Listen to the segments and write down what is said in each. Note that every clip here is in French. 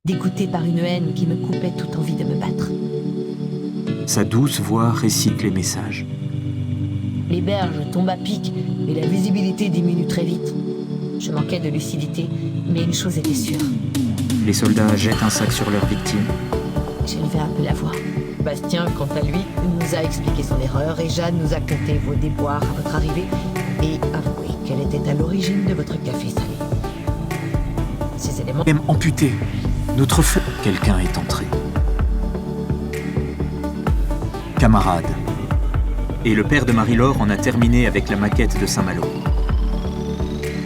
dégoûtée par une haine qui me coupait toute envie de me battre. Sa douce voix récite les messages. Les berges tombent à pic et la visibilité diminue très vite. Je manquais de lucidité, mais une chose était sûre. Les soldats jettent un sac sur leurs victimes. J'ai élevé un peu la voix. Bastien, quant à lui, nous a expliqué son erreur et Jeanne nous a conté vos déboires à votre arrivée et avoué qu'elle était à l'origine de votre café salé. Ces éléments... Même amputé. Notre feu. Quelqu'un est entré. Camarade. Et le père de Marie-Laure en a terminé avec la maquette de Saint-Malo.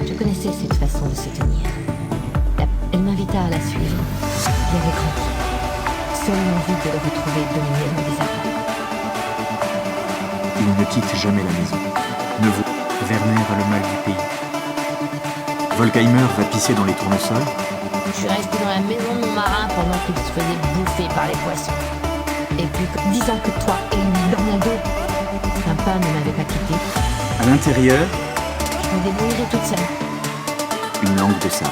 Je connaissais cette façon de se tenir. Elle m'invita à la suivre. Il avait grandi. Seule l'envie de le retrouver dominait mon désarroi. Il ne quitte jamais la maison. Neveu, Werner a le mal du pays. Volkheimer va pisser dans les tournesols. Je suis resté dans la maison de mon marin pendant qu'il se faisait bouffer par les poissons. Et puis, 10 ans que toi et lui dans mon dos, un pas ne m'avait pas quitté. À l'intérieur, Je me débrouillerai toute seule. une langue de sable.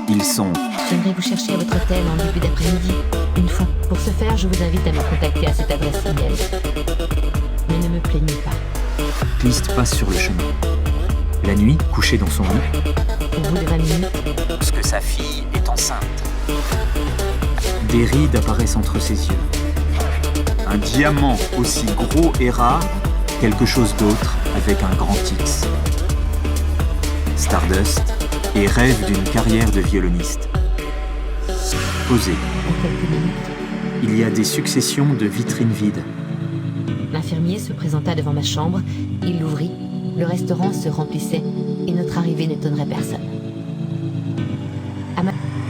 Ils sont J'aimerais vous chercher à votre hôtel en début d'après-midi. Une fois. Pour ce faire, je vous invite à me contacter à cette adresse email. Mais ne me plaignez pas. Clist passe sur le chemin. La nuit, couché dans son lit, Au bout de 20 minutes, parce que sa fille est enceinte. Des rides apparaissent entre ses yeux. Un diamant aussi gros et rare, quelque chose d'autre avec un grand X. Stardust et rêve d'une carrière de violoniste. Posé, en quelques minutes, il y a des successions de vitrines vides. l'infirmier se présenta devant ma chambre. Il l'ouvrit. Le restaurant se remplissait et notre arrivée n'étonnerait personne.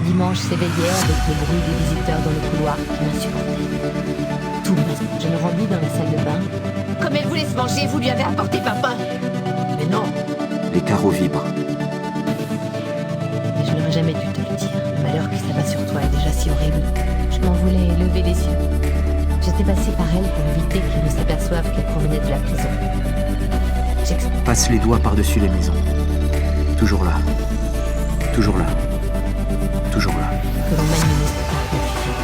Dimanche s'éveillait avec le bruit des visiteurs dans le couloir qui m'insupportait. Tout le Je me rendis dans la salle de bain. Comme elle voulait se manger, vous lui avez apporté papa. Mais non, Les carreaux vibrent. je n'aurais jamais dû te le dire. Le malheur qui s'abat sur toi est déjà si horrible. Je m'en voulais lever les yeux. J'étais passée par elle pour éviter qu'ils ne s'aperçoivent qu'elle provenait de la prison. Passe les doigts par-dessus les maisons. Toujours là. Toujours là. Toujours là. Que l'on m'administre par confusion.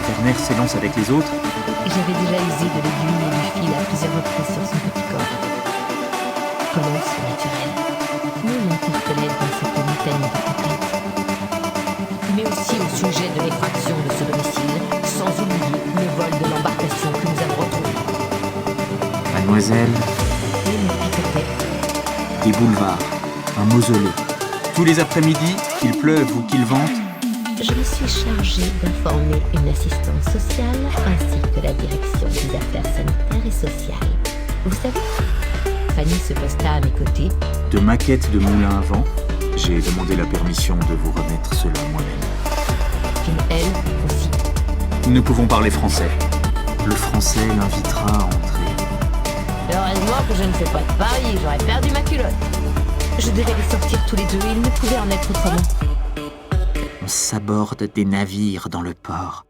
Werner s'élance avec les autres. J'avais déjà usé de l'aiguille et du fil à plusieurs reprises sur son petit corps. Comment ce naturel nous l'interpellait dans cette litanie de complète. Mais aussi au sujet de l'effraction de ce domicile, sans oublier le vol de l'embarcation que nous avons retrouvée. Mademoiselle, Et me picotait. des boulevards, un mausolée. Tous les après-midi, qu'il pleuve ou qu'il vente, Je me suis chargée d'informer une assistante sociale ainsi que la direction des affaires sanitaires et sociales. Vous savez, Fanny se posta à mes côtés. de maquettes de moulins à vent, j'ai demandé la permission de vous remettre cela moi-même. Puis elle aussi. Nous ne pouvons parler français. Le français l'invitera à entrer. Heureusement que je ne fais pas de paris, j'aurais perdu ma culotte. Je devais les sortir tous les deux, il ne pouvait en être autrement. On s'aborde des navires dans le port.